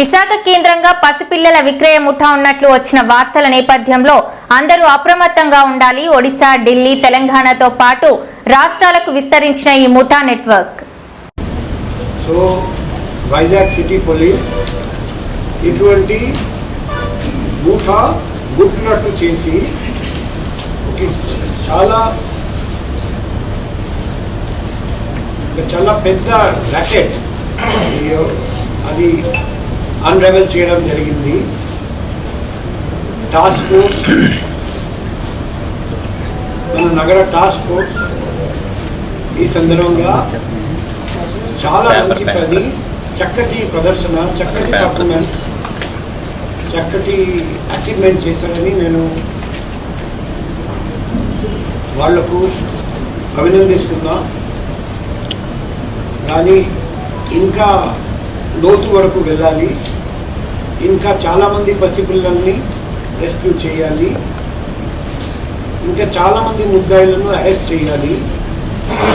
విశాఖ కేంద్రంగా పసిపిల్లల విక్రయ ముఠా ఉన్నట్లు వచ్చిన వార్తల నేపథ్యంలో అందరూ అప్రమత్తంగా ఉండాలి. ఒడిశా, ఢిల్లీ, తెలంగాణతో పాటు రాష్ట్రాలకు విస్తరించిన ఈ ముఠా network. So Vizag city police ఇటువంటి ముఠా గుర్తున్నట్టు చేసి చాలా పెద్ద ర్యాకెట్ అది అన్రెవెల్ చేయడం జరిగింది. టాస్క్ ఫోర్స్, మన నగర టాస్క్ ఫోర్స్ ఈ సందర్భంగా చాలా మంచి పని, చక్కటి ప్రదర్శన, చక్కటి పర్ఫార్మెన్స్, చక్కటి అచీవ్మెంట్ చేశారని నేను వాళ్లకు అభినందిస్తున్నా. కానీ ఇంకా లోతు వరకు వెళ్ళాలి, ఇంకా చాలామంది పసిపిల్లల్ని రెస్క్యూ చేయాలి, ఇంకా చాలామంది ముద్దాయిలను అరెస్ట్ చేయాలి,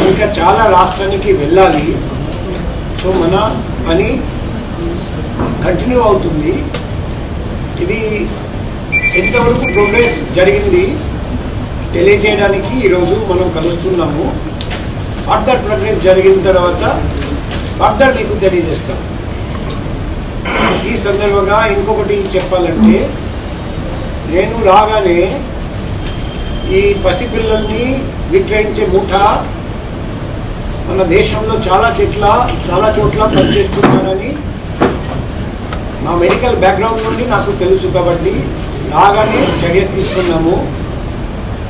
ఇంకా చాలా రాష్ట్రానికి వెళ్ళాలి. సో మన పని కంటిన్యూ అవుతుంది. ఇది ఎంతవరకు ప్రోగ్రెస్ జరిగింది తెలియజేయడానికి ఈరోజు మనం కలుస్తున్నాము. ఫర్దర్ ప్రోగ్రెస్ జరిగిన తర్వాత ఫర్దర్ మీకు తెలియజేస్తాం. ఈ సందర్భంగా ఇంకొకటి చెప్పాలంటే, నేను రాగానే ఈ పసిపిల్లల్ని విక్రయించే ముఠా మన దేశంలో చాలా చోట్ల పనిచేస్తున్నారని నా మెడికల్ బ్యాక్గ్రౌండ్ నుండి నాకు తెలుసు. కాబట్టి రాగానే చర్య తీసుకున్నాము.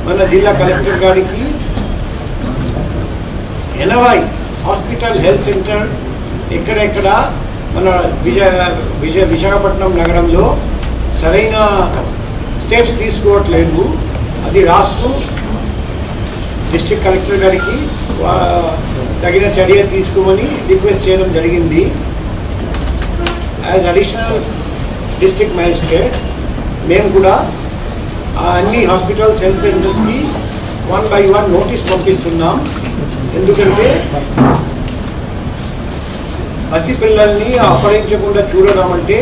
మన జిల్లా కలెక్టర్ గారికి 80 హాస్పిటల్, హెల్త్ సెంటర్ ఎక్కడెక్కడ మన విశాఖపట్నం నగరంలో సరైన స్టెప్స్ తీసుకోవట్లేదు, అది రాస్తూ డిస్ట్రిక్ట్ కలెక్టర్ గారికి తగిన చర్య తీసుకోమని రిక్వెస్ట్ చేయడం జరిగింది. యాజ్ అడిషనల్ డిస్ట్రిక్ట్ మ్యాజిస్ట్రేట్ మేము కూడా అన్ని హాస్పిటల్స్, హెల్త్ సెంటర్స్కి 1 by 1 నోటీస్ పంపిస్తున్నాం. ఎందుకంటే పసిపిల్లల్ని అపహరించకుండా చూడడం అంటే